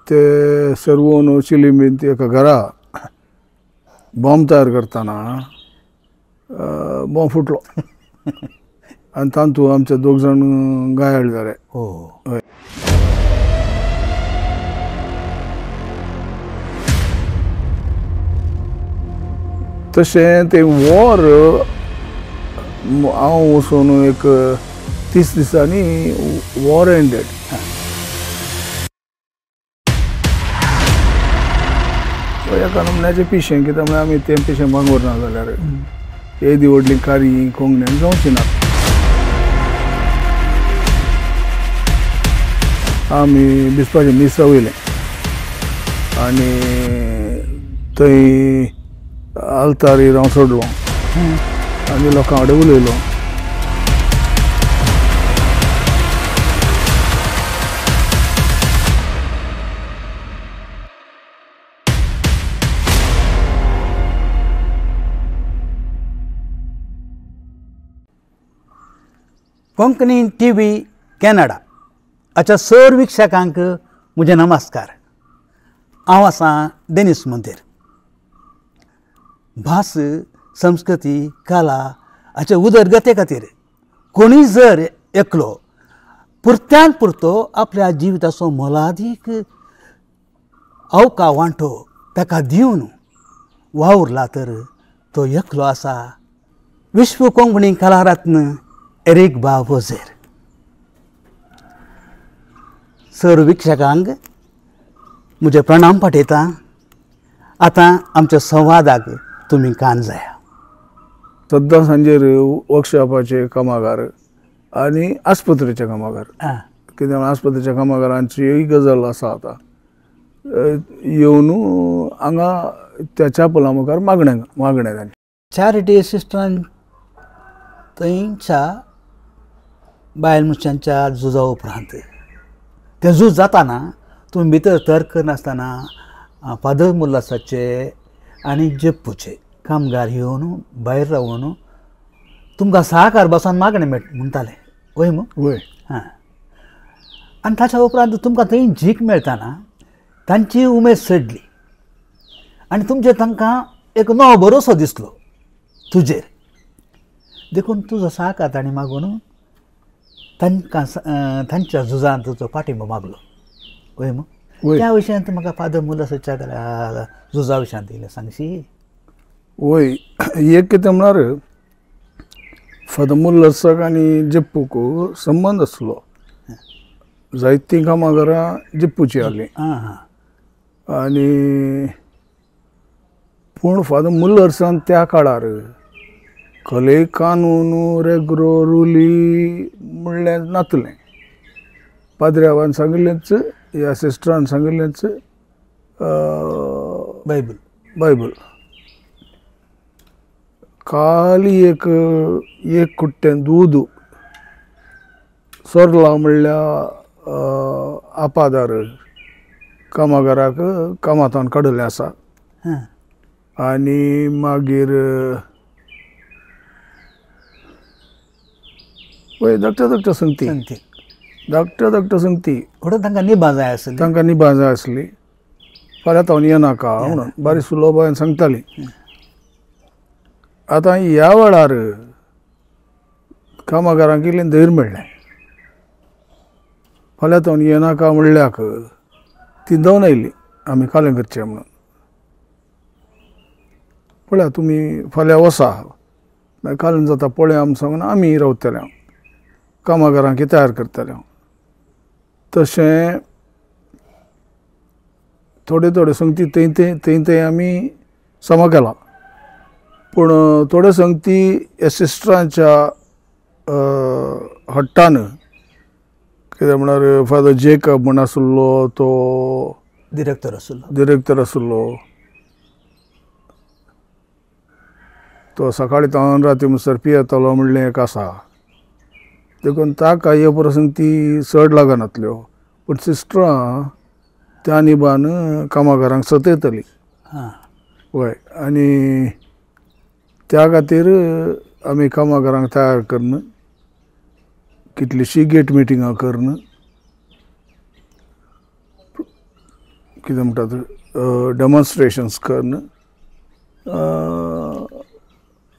ते सर्व चिलीम ती एका घरा बॉम्ब तयार करताना बॉम्ब फुटलो आणि तांतू आमचे 2 जण घायल जाले. हय. तशें ते वॉर हांव वचून एक 30 दिसांनी वॉर एंडेड. एका नमण्याचें पिशें कित्याक म्हळ्यार आमी तें पिशें भांगर ना जाल्यार येदी व्हडली कारी कोंगण्यान जावची ना. आमी दिसपाचें मीस वयलें आनी थंय आल्तारीर हांव चडलो आनी लोकां कडेन उलयलो. कोंकणी TV कॅनडा हाच्या सर विक्षकांक म्हजे नमस्कार. हांव आसां डेनिस मोंतेर. भास, संस्कृती, कला हाचे उदरगते खातीर कोणीय जर एकलो पुरत्यान पुरतो आपल्या जिविताचो मोलादीक अवका वांटो ताका दिवन वावुरला तर तो एकलो आसा विश्व कोंकणी कलारत्न एरिक बा वोझेर. सर विक्षकांक म्हजे प्रणाम पाठयतां. आतां आमच्या संवादाक तुमी कान जाया. सद्दां सांजेर वर्कशॉपाचे कामागार आनी आस्पत्रेचे कामागार कित्याक आस्पत्रेच्या कामागारांची ही गजाल आसा आतां येवन हांगा त्या चॅपला मुखार मागणे जालें. चॅरिटी असिस्टंट थंयच्या बायल मनशांच्या झुजा उपरांत तें झूज जाताना तुमी भितर तर्क नासतना फादर मुल्लासाचे आनी जेप्पूचे कामगार येवन भायर रावन तुमकां सहकार बसोन मागणें म्हणटाले वय वय. हां. आनी ताच्या उपरांत तुमकां थंय झीक मेळटाना तांची उमेद चडली आनी तुमचे तांकां एक नवो भरोसो दिसलो तुजेर देखून तुजो सहकार तांणी मागून तांकां तांच्या झुजांत तुजो पाठिंबो मागलो वय त्या विशयांत म्हाका फादर मुल्लासाच्या झुजा विशयांत इल्लें सांगशी. वय एक कितें म्हणल्यार फादर मुल्लासाक आनी जेप्पूक संबंद आसलो. जायतीं कामागारां जेप्पूची आहलीं आनी पूण फादर मुल्लासान त्या काळार खले कानून रेग्रो रुली म्हणलें नातलें. पाद्र्यावान सांगिल्लेंच ह्या सिस्टरान सांगिल्लेंच बायबल. खाली एक कुट्टें दूद सोरला म्हणल्यार आपादार कामागाराक कामांतल्यान काडलें आसा. आनी मागीर वय धाकट्या संगती तांकां निभा जाय आसली. तांकां निभा जाय आसली. फाल्यां तो येनाका म्हणून बारी सुलोबान सांगताली. आतां ह्या वेळार कामागारांक इल्लें धैर्य मेळ्ळें. फाल्यां तो येनाका म्हणल्याक ती दोन आयली आमी कालें करचें म्हणून. पळया तुमी फाल्यां वसा मागीर कालें जाता पळया आमी सांगून आमी रावतले कामागारांक तयार करतले. तशें थोडे संगती थंय आमी समा केला. पूण थोडे संगती ह्या सिस्टरांच्या हट्टान कितें म्हणल्यार फादर जेकब म्हण आसलो तो डिरेक्टर आसलो. तो सकाळीं तावन राती म्हणसर पियेतालो म्हणलें एक आसा. देखून ताका ह्यो प्रसंगती चड लागनातल्यो. पूण सिस्टरां त्या निबान कामागारांक सतयतलीं. वय आनी त्या खातीर आमी कामागारांक तयार करन कितलीशीं गेट मिटिंगां करन कितें म्हणटात डेमॉन्स्ट्रेशन्स करून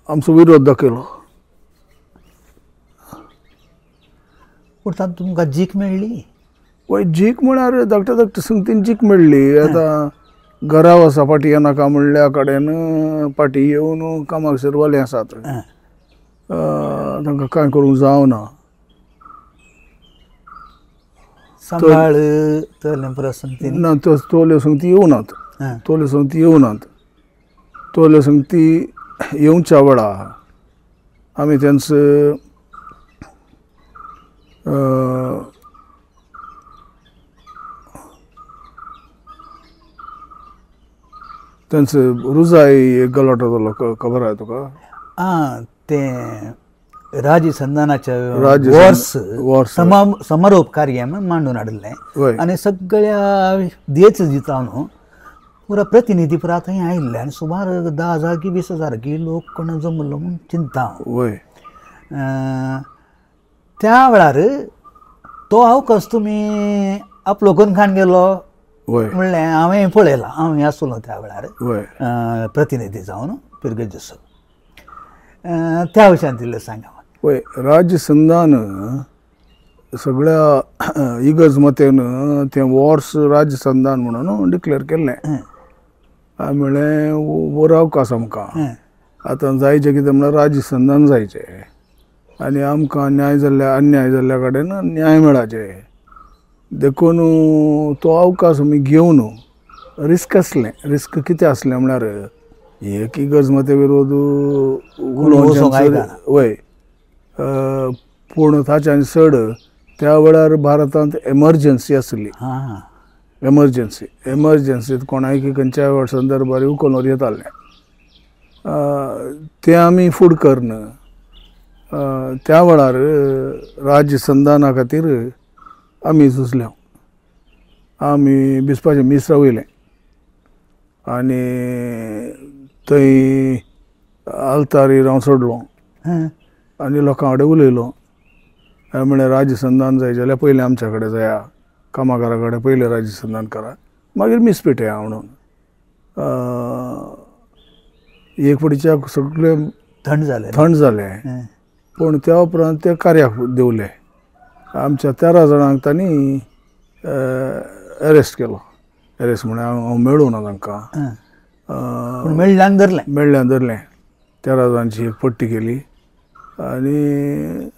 आमचो विरोध दाखयलो. पूण तातूंत तुमकां जीख मेळ्ळी? वय जीख म्हळ्यार धाकट्या धाकट्या संगतीन जीख मेळ्ळी. आतां घरा वसा पाटी येनाका म्हणल्या कडेन पाटी येवन कामाक शिरवाले आसात, तांकां कांय करूंक जावना. सांबाळतले प्रसंगतीन ना तोल्यो संगती येवनात, तोल्यो संगती येवनात. तोल्यो संगती येवच्या वेळा आमी तेंचो रुजाई एक गलाटो जालो, खबर आहा तुका? ते राजी संधानाच्या राजी वॉर्स समारोप कार्य मांडून हाडलें आनी सगळ्या देश जितावन पुरा प्रतिनिधी पुरा थंय आयिल्ले आनी सुमार 10,000 की 20,000 की लोक कोण जमलो म्हूण चिंता. वय त्या वेळार तो अवकाश तुमी आपलो करून खाण गेलो म्हणलें हांवें पळयलां, हांवें आसलो त्या वेळार प्रतिनिधी जावन पिरगेजसो. त्या विशयान तितलें सांगा. वय राज्य संधान सगळ्या इगर्ज मतेन तें वॉर्स राज्य संधान म्हणून डिक्लेअर केल्लें. हांवें म्हणलें बरो अवकाश आमकां. आतां जायचें कितें म्हणल्यार राज्य संधान जायचें आनी आमकां अन्याय जाल्ल्या कडेन न्याय मेळाचें देखून तो अवकाश आमी घेवन रिस्क आसलें. रिस्क कितें आसलें म्हणल्यार एक इगर्ज मते विरोध वय पूण ताच्यान चड त्या वेळार भारतांत एमर्जन्सी आसली. एमर्जन्सींत कोणायकी खंयच्याय संदर्भार उखलून येतालें तें आमी फूड करन त्या वेळार राज्य संधाना खातीर आमी झुजल्यो. आमी बिस्पाचें मीस रावयलें आनी थंय आल्तारीर हांव चडलो आनी लोकां कडेन उलयलो. म्हळ्यार राज्य संधान जाय जाल्यार पयलें आमच्या कडेन जाया, कामागारा कडेन पयलें राज्य संधान करा, मागीर मीस पेटया म्हणून. एक फुटीच्या सगळें थंड जालें पूण त्या उपरांत ते कार्याक देवले. आमच्या 13 जाणांक तांणी अरेस्ट केलो. अरेस्ट म्हळ्यार हांव मेळूं ना तांकां, मेळ्ळ्यांक धरलें. 13 जाणांची एक पट्टी केली आनी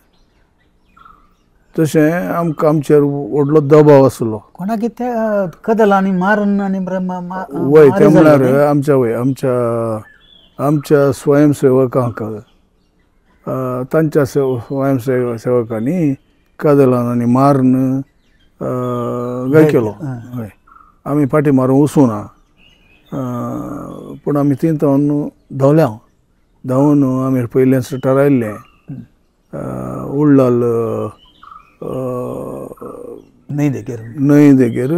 तशें आमकां आमचेर व्हडलो दबाव आसलो. कोणाक कितें कदलांनी मारून आनी वय ते म्हळ्यार आमच्या स्वयंसेवकांक तांच्या स्वयंसेवकांनी कदलांनी मारून गाय केलो. हय आमी फाटीं मारूंक वचूना पूण आमी तिंतावन धांवून आमी पयलें स्टेटार आयिल्ले. उरलाल न्हंय देगेर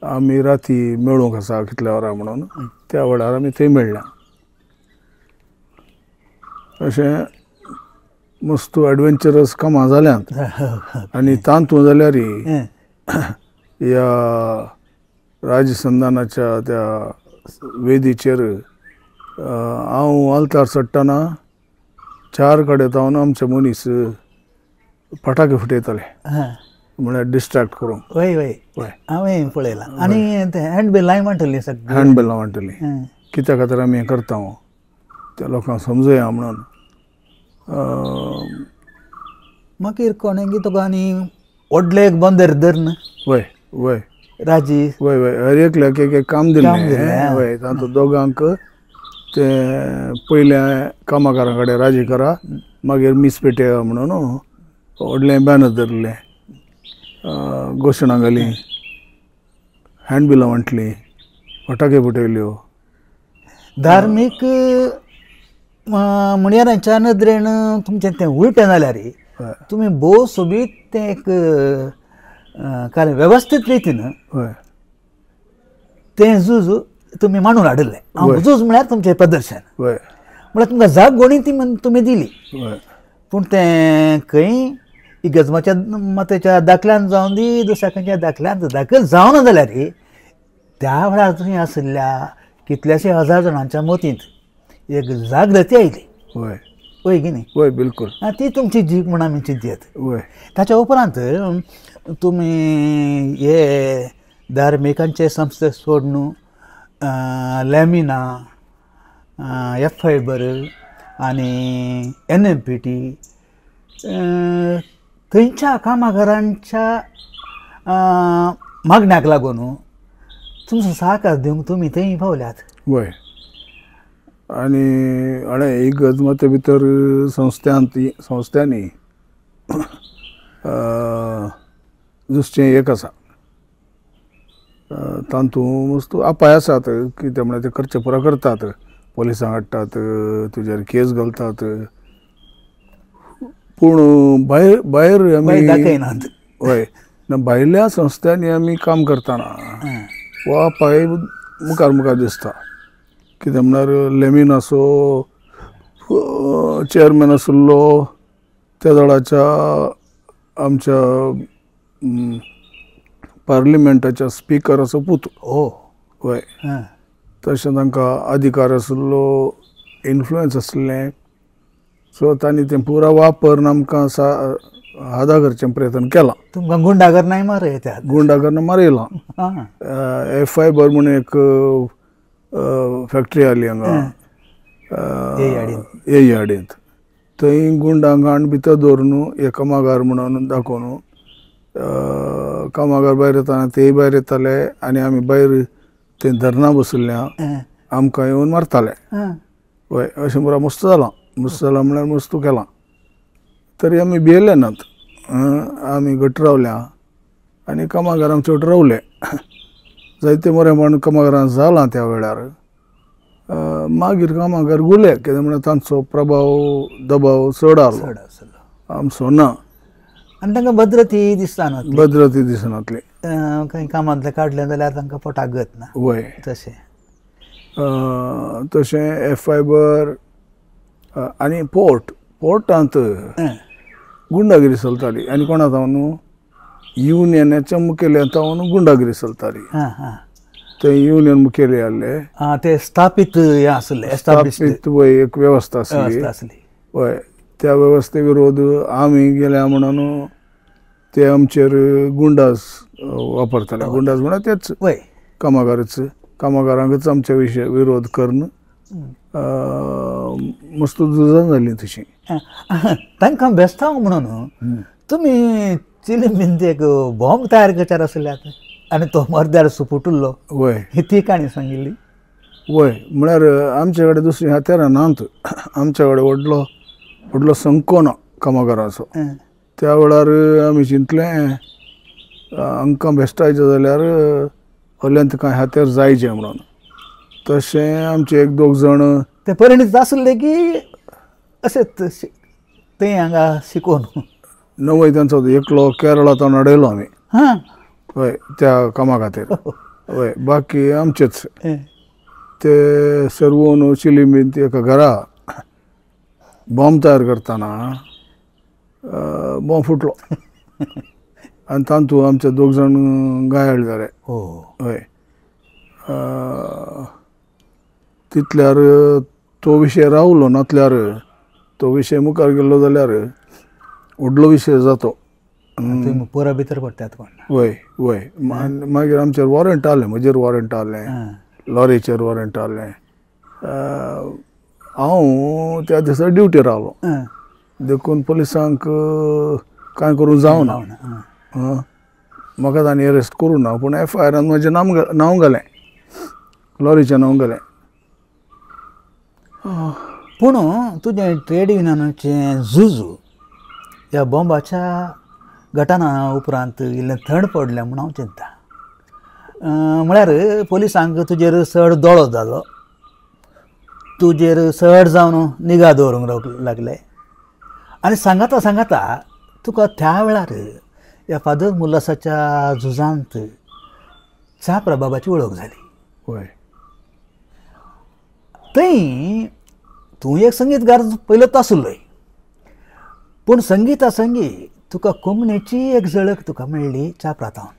आमी राती मेळूंक आसा कितल्या वरां म्हणून त्या वेळार आमी थंय मेळ्ळ्या. अशें मस्त एडवेंचरस कामां जाल्यांत आनी तांतूं जाल्यार ह्या राज्य संधानाच्या त्या वेदीचेर हांव आल्तार चडटाना 4 कडेन आमचे मनीस फटाके फुटयताले म्हळ्यार डिस्ट्रॅक्ट करूंक. वय हांवें पळयलां. आनी हँडबेलांय म्हणटलीं सगळीं. हँडबेलां म्हणटलीं कित्या खातीर आमी हें करता त्या लोकांक समजया म्हणून. मागीर कोणें तुका आनी व्हडलें एक बंदर धरन वय राजी हर एकल्याक एक काम दिलें. वय तातूंत दोगांक ते पयलें कामागारां कडेन राजी करा, मागीर मीस पेटया म्हणून व्हडलें बॅनर धरलें, घोशणा घाली, हँडबिलां म्हटलीं, फटाके फुटयल्यो. धार्मीक मुणयारांच्या नदरेन तुमचें तें उलटें जाल्यार तुमी भोव सोबीत तें एक वेवस्थीत रितीन तें झूज तुमी मांडून हाडिल्लें. झूज म्हळ्यार तुमचें प्रदर्शन म्हळ्यार तुमकां जाप गोणी ती तुमी दिली. पूण तें खंय इगर्ज मतेच्या दाखल्यान जावन दी दुसऱ्या खंयच्या दाखल्यान दाखल जावना जाल्यार त्या वेळार थंय आशिल्ल्या कितल्याशे हजार जाणांच्या मतींत एक जागृती आयली, वय पळय की न्ही. वय बिलकुल आनी ती तुमची जीक म्हण आमी चिंतयत. वय ताच्या उपरांत तुमी हे धार्मिकांचे संस्थे सोडून लॅमिना, एफ फायबर आनी NMPT थंयच्या कामागारांच्या मागण्याक लागून तुमचो सहकार दिवंक तुमी थंय पावल्यात. वय आनी एक गज मते भितर संस्थांनी दुसरें एक आसा, तातूंत मस्त अपाय आसात, कित्याक म्हळ्यार ते खर्च पुरो करतात, पोलिसांक हाडटात, तुजेर केस घालतात, पूण भायर आमी दाखयनात. हय भायल्या संस्थांनी आमी काम करतना हो अपाय मुखार दिसता. कित्याक म्हळ्यार लॅमिन असो चेअरमॅन आशिल्लो त्या दळाच्या आमच्या पार्लिमेंटाच्या स्पीकर असो पूत. हय तशें तांकां अधिकार आशिल्लो, इन्फ्लुएन्स आसलें, सो तांणी तें पुरो वापरून आमकां हादा करचें प्रयत्न केला. तुमकां गुंडागर नाही मारे येतात. गुंडागरांना मारयलां. एफ फायबर म्हणून एक फॅक्टरी आली हांगा येयाडींत. थंय गुंडांक हाडून भितर दवरून एक कामागार म्हणून दाखोवन कामागार भायर येताना तेय भायर येताले आनी आमी भायर थंय धरना बशिल्ल्या आमकां येवन मारताले. हय अशें पुरो मस्त जालां. मस्त जालां म्हळ्यार मस्त केलां. तरी आमी भियेले नात. आमी घट्ट रावल्या आनी कामागारांक चड रावले. जायते मरेपण कामागारांक जालां त्या वेळार. मागीर कामागार गुले, कित्याक म्हळ्यार तांचो प्रभाव दबाव चड आसलो, आमचो ना. आनी तांकां भद्रती दिसता. भद्रती दिसनातली. खंय कामांतलें काडलें जाल्यार तांकां पोटाक गत ना. वय तशें तशें एफ फायबर आनी पोर्टांत गुंडागिरी चलताली. आनी कोणा जावन युनियनाच्या मुखेल्या जावन गुंडागिरी चलताली. ते युनियन मुखेली आसले, ते स्थापीत हे आसले, स्थापीत वय एक वेवस्था आसली. वय त्या वेवस्थे विरोध आमी गेल्या म्हणून ते आमचेर गुंडास वापरताले. गुंडास म्हळ्यार तेच कामागारांकच आमच्या विरोध करून मस्त झुजां जाली तशी. तांकां बेस्तावंक म्हणून तुमी चिलीम एक बॉम्ब तयार करचार आसल्यात आनी तो मर्द्यार सुपुटुल्लो. वय ही ती काणी सांगिल्ली. वय म्हळ्यार आमचे कडेन दुसरी हात्यारां नात. आमचे कडेन व्हडलो संको ना कामागाराचो. त्या वेळार आमी चिंतलें आमकां बेश्टायचें जाल्यार हल्ल्यांत कांय हात्यार जायचे म्हणून. तशें आमचे एक दोग जाण ते परिणीत आसले की अशेंच ते हांगा शिकोवन णवय तांचो एकलो केरळांतल्यान हाडयलो आमी. हय त्या कामा खातीर. हय बाकी आमचेच. ते सर्वून चिलीम बीन एका घरा बॉम्ब तयार करतना बॉम्ब फुटलो आनी तातूंत आमचे दोग जाण घायल जाले. हय तितल्यार तो विशय रावलो नातल्यार तो विशय मुखार गेल्लो जाल्यार व्हडलो विशय जातो. पुरा भितर पडटात कोण. वय वय मागीर आमचेर वॉरंट आहलें, म्हजेर वॉरंट आहलें, लॉरीचेर वॉरंट आहलें. हांव त्या दिसा ड्युटीर रावलो देखून पुलिसांक कांय करूंक जावना. म्हाका तांणी अरेस्ट करूं ना, पूण FIR-आन म्हजें नांव घालें, लॉरीचें नांव घालें. पूण तुजें ट्रेड युनियनाचें झूज ह्या बॉम्बाच्या घटना उपरांत इल्लें थंड पडलें म्हूण हांव चिंत्ता. म्हळ्यार पुलिसांक तुजेर चड दोळो जालो, तुजेर चड जावन निगा दवरूंक लागले आनी सांगाता तुका त्या वेळार ह्या फादर मुल्लासाच्या झुजांत च्या प्रभावाची वळख जाली. हय थंय तूं एक संगीतकार पयलोच आसुल्लोय, पूण संगीता संगी तुका कोंकणीची एक झळक तुका मेळ्ळी च्या प्रांतावन.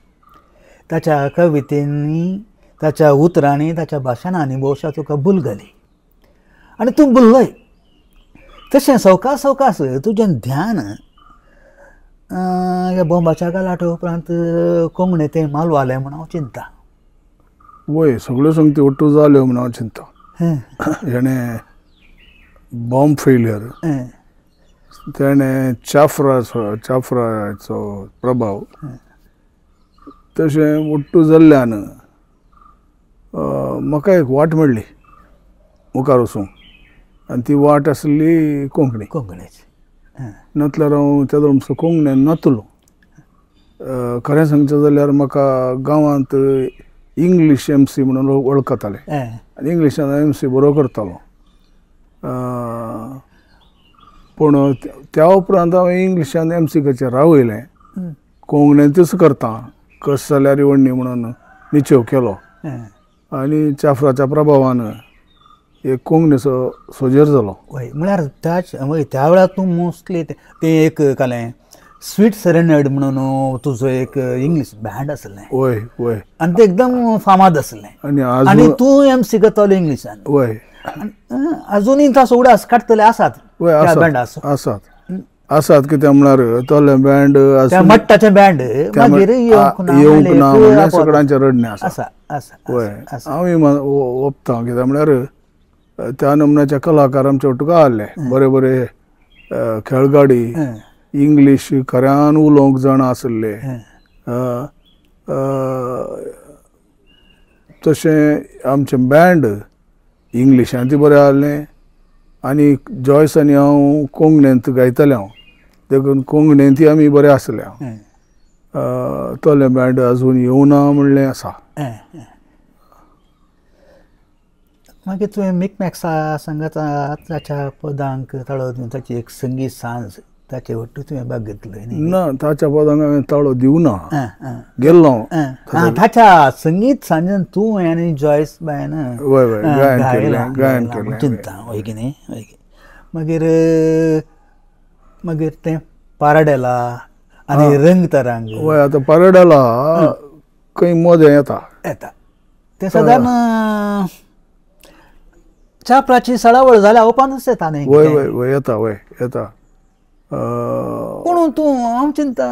ताच्या कवितेंनी ताच्या उतरांनी ताच्या भाशणांनी भोवशा तुका भुलगली आनी तूं भुल्लय. तशें सवकास सवकास तुजें ध्यान ह्या बॉम्बाच्या गलाटे उपरांत कोंकणी तें मालवालें म्हूण हांव चिंता. वय सगळ्यो संगती ओट्टू जाल्यो म्हूण हांव चिंता. हेणें बॉम्ब फेल्युअर, तेणें चाफराचो प्रभाव, तशें ओट्टू जाल्ल्यान म्हाका एक वाट मेळ्ळी मुखार वचूंक आनी ती वाट आसली कोंकणी. कोंकणीची नातल्यार हांव त्या दरमसो कोंकणीन नातलो. खरें सांगचें जाल्यार म्हाका गांवांत इंग्लीश MC म्हणून वळखताले आनी इंग्लिशान MC बरो करतालो. पूण त्या उपरांत हांव इंग्लिशान MC कचेर रावयलें. कोंकणींतूच करता कस जाल्यार इवडणी म्हणून निश्चय केलो आनी चाफराच्या प्रभावान एक कोंकणीचो सोजेर जालो. वय म्हळ्यार त्या वेळार तूं मोस्टली तें एक कालें स्वीट सेरेनेड म्हणून तुजो एक इंग्लीश बँड आसलें. वय वय आनी तें एकदम फामाद आसलें आनी तूं MC करतालो इंग्लिशान. वय अजुनूय ताचो उडास काडटले आसात. वय आसात कित्याक म्हळ्यार तोले बँड मट्टाचे बँड मागीर येवंक ना म्हणल्यार सगळ्यांचे रडणे आसा. वय हांवूय ओपता कित्याक म्हळ्यार त्या नमन्याचे कलाकार आमचे वटून आसले. बरे बरे खेळगाडी इंग्लीश खऱ्यान उलोवंक जाण आसले. तशें आमचें बँड इंग्लिशांतूय बरें आसलें आनी जॉयस आनी हांव कोंकणींत गायताले. हांव देखून कोंकणींतूय आमी बरे आसले. तोले बँड आजून येवना म्हणलें आसा. मागीर तुवें मिकमॅक्सा संगता ताच्या पदांक ताळो दिवन ताची एक संगीत सांज ताचे वट्टू तुवें भाग घेतलो न्ही? ना, ताच्या पदांक हांवें ताळो दिवना. गेल्लो ताच्या संगीत सांजेन तूं आनी जॉयस बायन गायन केलें चिंता वय की न्ही. मागीर मागीर तें पाराडेला आनी रंग तरंग. वय आतां पाराडेला खंय मोदें येता तें सादारण चापराची सळावळ जाल्या ओपानूच येता न्ही. वय येता पूण तूं हांव चिंता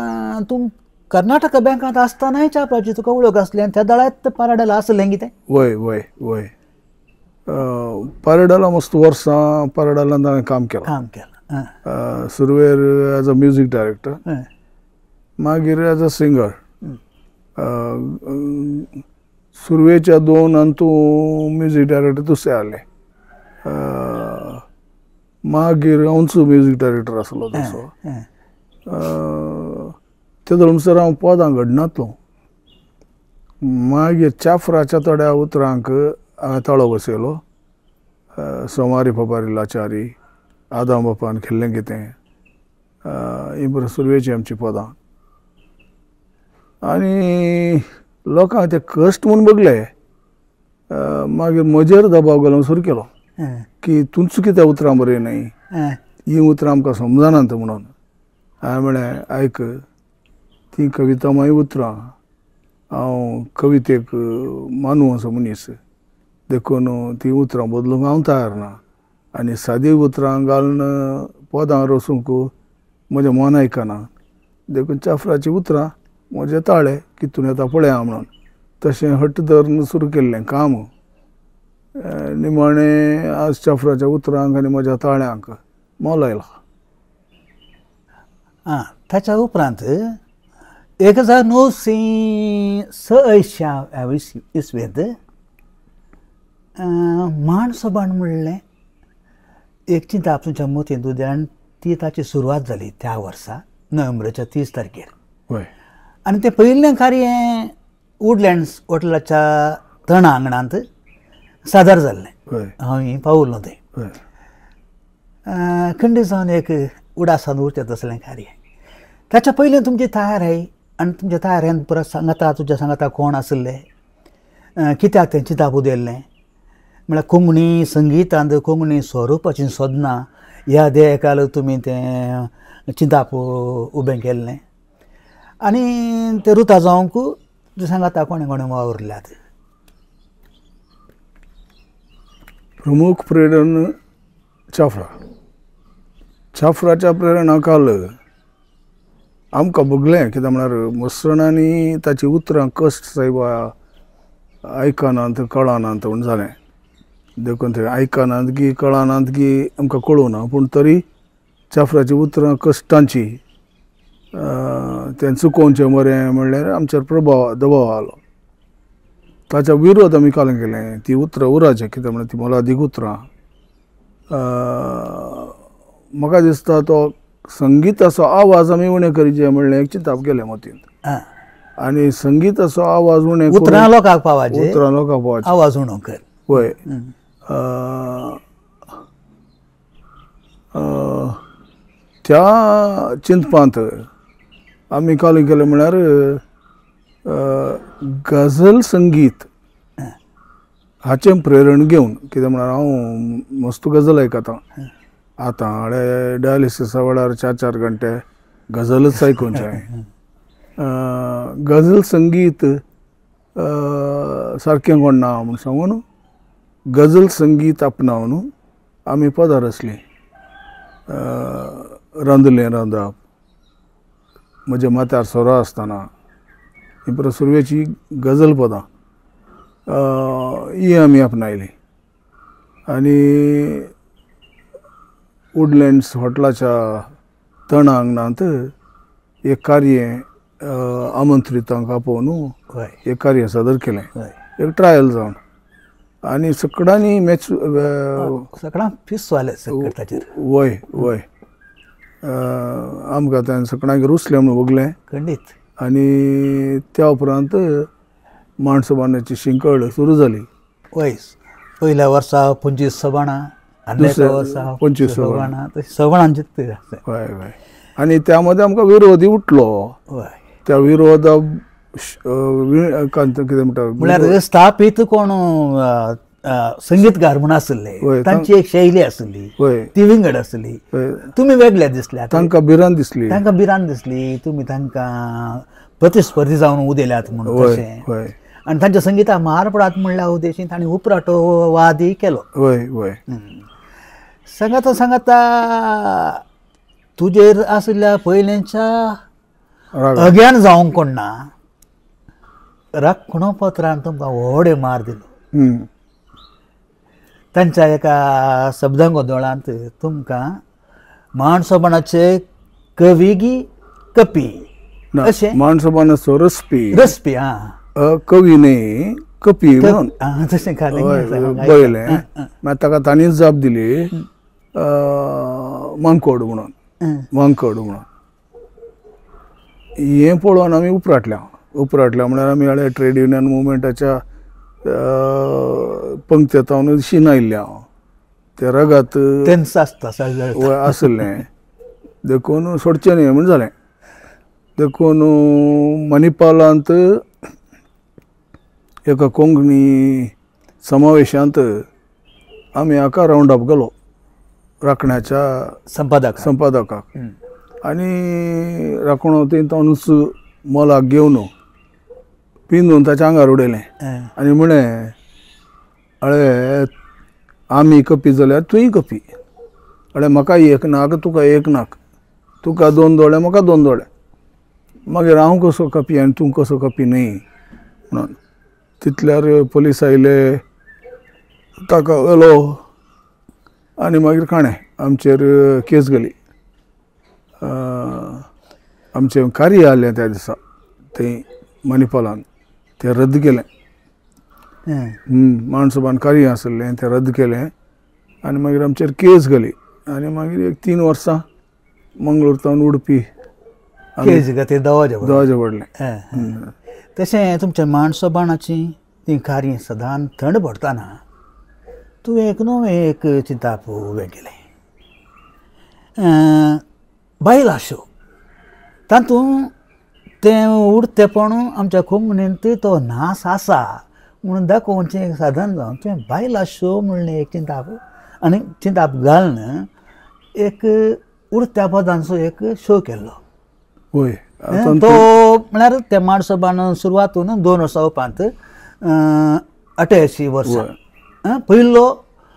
तूं कर्नाटका बँकांत आसतनाय चापराची तुका वळख आसली आनी त्या दळ्यांत पाराडेला आसलें कितें? वय पाराडेला मस्त वर्सां पाराडेलांत हांवें काम केलां. सुरवेर एज अ म्युजीक डायरेक्टर, मागीर एज अ सिंगर. सुरवेच्या 2 आनी तूं म्युजीक डायरेक्टर दुसरे आसले. मागीर हांवूच म्युजीक डायरेक्टर आसलो तसो. ते धर्मसर हांव पदां घडनातलो. मागीर चाफराच्या थोड्या उतरांक हांवें ताळो बसयलो. सोमारी फबारी लाचारी, आदाम बापान खेळ्ळें कितें, ही बरी सुरवेची आमची पदां. आनी लोकांक ते कश्ट म्हूण बगले. मागीर म्हजेर दबाव घालूंक सुरू केलो की तूंच कित्याक उतरां बरयनाय, ही उतरां आमकां समजनात म्हणून. हांवें म्हळें आयक, ती कविता मागीर उतरां. हांव कवितेक मानू असो मनीस, देखून ती उतरां बदलूंक हांव तयार ना. आनी सादी उतरां घालून पदां रचूंक म्हजें मन आयकना. देखून चाफराची उतरां म्हजें ताळे कितून येता पळया म्हणून तशें हट्ट धरून सुरू केल्लें काम. निमाणें आज चाफराच्या उतरांक आनी म्हज्या ताळ्यांक मोल आयलां. ताच्या उपरांत 1986 इसवेंत मांड सोबाण म्हणलें एक चिंता तुमच्या मोतयेंत उदें आनी ती ताची सुरवात जाली त्या वर्सा नोव्हेंबराच्या 30 तारखेर. आनी तें पयलें कार्य वुडलँड्स हॉटेलाच्या तणा आंगणांत सादर जाल्लें. हांव पावलो थंय. खंडी जावन एक उडासान उरचें तसलें कार्य. ताच्या पयलीं तुमची तयारी आनी तुमच्या तयारेंत परत सांगता तुज्या सांगता कोण आसले, कित्याक तें चिंताप उदेल्लें, म्हळ्यार कोंकणी संगितांत कोंकणी स्वरुपाची सोदना ह्या ध्येयाखाल तुमी तें चिंताप उबें केल्लें. आनी तें रुता जावंक तुज्या सांगता कोणें कोणें वावुरल्यात. प्रमुख प्रेरण चाफराच्या प्रेरणाखाल आमकां बगलें कित्याक म्हळ्यार मसणांनी ताची उतरां कश्ट सायबा आयकनात कळनात म्हूण जालें देखून थंय आयकनात की कळनात की आमकां कळूना पूण तरी चाफराची उतरां कश्टांची तें चुकोवचें बरें म्हणल्यार आमचेर दबाव आलो ताच्या विरोध आमी काल केलें ती उतरां उराचें कित्याक म्हळ्यार ती मोलादीक उतरां म्हाका दिसता तो संगीताचो आवाज आमी उणें करचें म्हणलें एक चिंतप केलें मतींत आनी संगीताचो आवाज उणें उतरां लोकांक पावाचे उतरां लोकांक पावचे आवाज उणो कर वय त्या चिंतपांत आमी काल केलें म्हळ्यार गझल संगीत हाचें प्रेरण घेवन कित्याक म्हळ्यार हांव मस्त गझल आयकतां आतां डायलिसिसा वेळार 4 घंटे गझलच आयकुंचे हांवें गझल संगीत सारकें कोण ना म्हूण सांगून गझल संगीत आपणावन आमी पदां रचलीं रांदलें रांदप म्हज्या माथ्यार सोरो आसतना ही परत सुरवेची गझल पदां ही आमी आपणायलीं आनी वुडलँड्स हॉटेलाच्या तण आंगणांत एक कार्य आमंत्रितांक आपोवन एक कार्य सादर केलें एक ट्रायल जावन आनी सकडांनी सगळ्यांक फीस जालें ताचेर वय वय आमकां तें सगळ्यांक रुसलें म्हणून बगलें खंडीत आनी त्या उपरांत माणसोबानाची शिंकड सुरू जाली वय पयल्या वर्सा 25 सबाणां आनी दुसऱ्या वर्सा 25 सबाणां तशें सबाणांचें हय हय आनी त्या मदें आमकां विरोधी उठलो हय त्या विरोधा कितें म्हणटा म्हळ्यार स्थापीत कोण संगीतकार म्हूण आसले तांची एक शैली आसली ती विंगड आसली तुमी वेगळे दिसले तांकां भिरांत दिसली तुमी तांकां प्रतिस्पर्धी जावन उदेल्यात म्हणून तशें आनी तांच्या संगिताक मार पडात म्हणल्या उद्देशीन तांणी उपराटो वादय केलो वय वय सांगता तुजेर आशिल्ल्या पयलींच्या अज्ञान जावंक कोण ना राखणोपत्रान तुमकां व्हडे मार दिलो तांच्या एका शब्दांगोदळांत तुमकां माणसोपणाचे कवी गी कपी अशें माणसोपणाचो रसपी कवी न्ही कपी म्हणून तशें पळयलें मागीर ताका तांणीच जाप दिली मांकोड म्हणून हें पळोवन आमी उपराटल्या म्हळ्यार आमी ट्रेड युनियन मुवमेंटाच्या पंक्तेंतावन शीन आयिल्लें हांव ते रगात आसलें देखून सोडचें न्ही म्हूण जालें देखून मणिपालांत एका कोंकणी समावेशांत आमी हाका रावंड अप गेलो राखण्याच्या संपादकाक आनी राखणो तावनूच मोलाक घेवन पिंजून ताच्या आंगार उडयलें आनी म्हळें अळे आमी कपी जाल्यार तुंय कपी अळे म्हाका एक नाक तुका एक नाक तुका 2 दोळे म्हाका 2 दोळे मागीर हांव कसो कपी आनी तूं कसो कपी न्ही म्हणून तितल्यार पुलीस आयले ताका व्हेलो आनी मागीर काणें आमचेर केस गेली आमचें कार्य आसलें त्या दिसा थंय मणिपालान तें रद्द केलें माणसोबान कार्य आसलें तें रद्द केलें आनी मागीर आमचेर केस गेली आनी मागीर एक 3 वर्सां मंगळूरतावन उडपी दवाजे पडलें तशें तुमच्या माणसोबाणाची ती कार्य सदांच थंड पडटाना तूं एक चिंताप उबें केलें बायला शो तातूंत तें उडतेपण आमच्या कोंकणींत तो नास आसा म्हणून दाखोवचें एक साधन जावन तुवें बायला शो म्हणलें एक चिंताप आनी चिंताप घालन एक उडत्या पदांचो एक शो केल्लो वय तो म्हळ्यार त्या माणसोबान सुरवातून 2 वर्सां उपरांत 88 वर्सां पयलो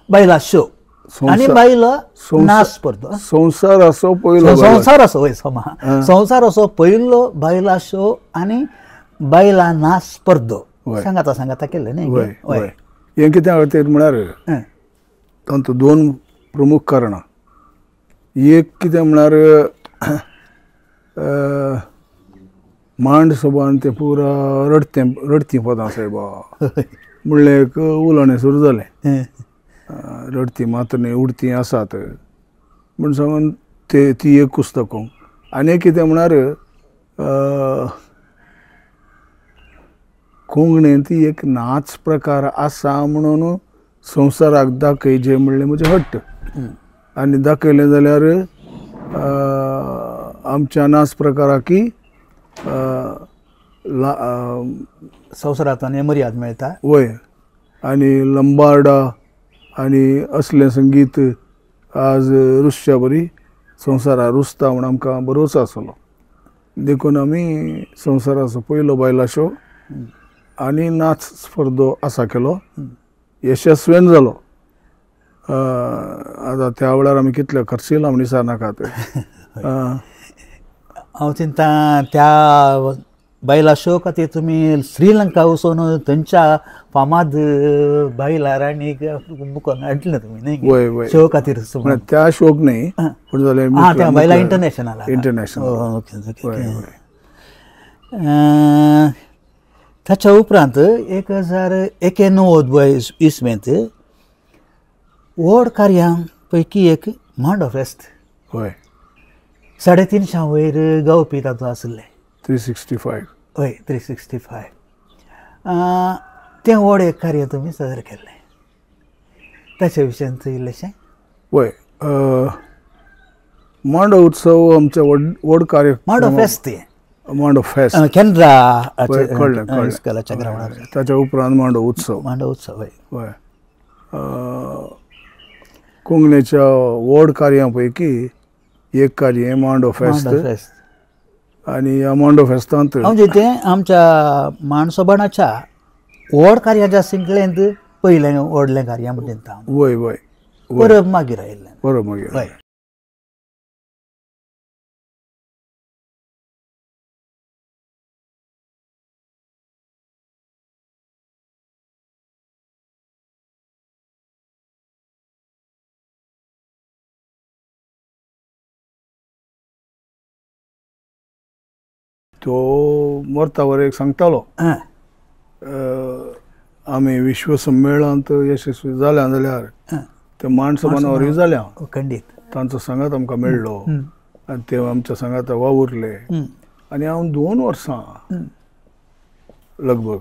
बायला शो आणि बायलो नाच स्पर्धो संसार असो पयलो संसार असो वय समा संसार असो पयलो बायला शो आणि बायला नाच स्पर्धो सांगाता केले न्ही वय वय हें कित्या खातीर म्हळ्यार तांतूं दोन प्रमुख कारणां एक कितें म्हळ्यार मांड सभान ते पुरा रडतीं पदां सायबा म्हणलें एक उलोवणें सुरू जालें रडतीं मातनी उडतीं आसात म्हण सांगून ती एक पुस्तक आनी एक कितें म्हळ्यार कोंकणींत एक नाच प्रकार आसा म्हणून संवसाराक दाखयचें म्हणलें म्हजें हट्ट आनी दाखयलें जाल्यार आमच्या नाच प्रकाराकी संवसारांत मर्याद मेळटा वय आनी लंबार्डा आनी असलें संगीत आज रुसच्या बरी संवसाराक रुसता म्हूण आमकां भरोसो आसलो देखून आमी संवसाराचो पयलो बायला शो आनी नाच स्पर्धो आसा केलो यशस्वीन जालो आतां त्या वेळार आमी कितले खर्चिला म्हण दिसनाकात हांव चिंता त्या बायला शो खातीर तुमी श्रीलंका वचून थंयच्या फामाद बायला राणीक मुखार हाडले तुमी न्ही वय वय शो खातीर त्या शोक न्ही पूण जाल्यार त्या बायला इंटरनॅशनल ताच्या उपरांत 1991 इसवेंत व्हड कार्यां पैकी एक मांडो फेस्त हय 350 वयर गावपी तातूंत आसले 365 हय 365 तें व्हड एक कार्य तुमी सादर केल्लें ताचे विशयी इल्लेशें वय मांडो उत्सव आमचे व्हड कार्य मांडो फेस्त तें मांडो फेस्त केंद्रा कळ्ळें इस्कॉलाच्या ग्रावंडार ताच्या उपरांत मांडो उत्सव हय हय कोंकणीच्या व्हड कार्यां पैकी एक कार्य मांडो फेस्त आनी ह्या मांडो फेस्तांत म्हणजे तें आमच्या माणसोबाणाच्या व्हड कार्याच्या सिंकलेंत पयलें व्हडलें कार्य म्हणटा हांव वय वय परब मागीर आयिल्लें बरोबर मागीर हय तो मरता वर एक सांगतालो आमी विश्व संमेलनांत यशस्वी जाल्या जाल्यार ते माणसोबानावरूय जाल्या खंडीत तांचो सांगात आमकां मेळ्ळो आनी ते आमच्या सांगात वावुरले आनी हांव 2 वर्सां लगभग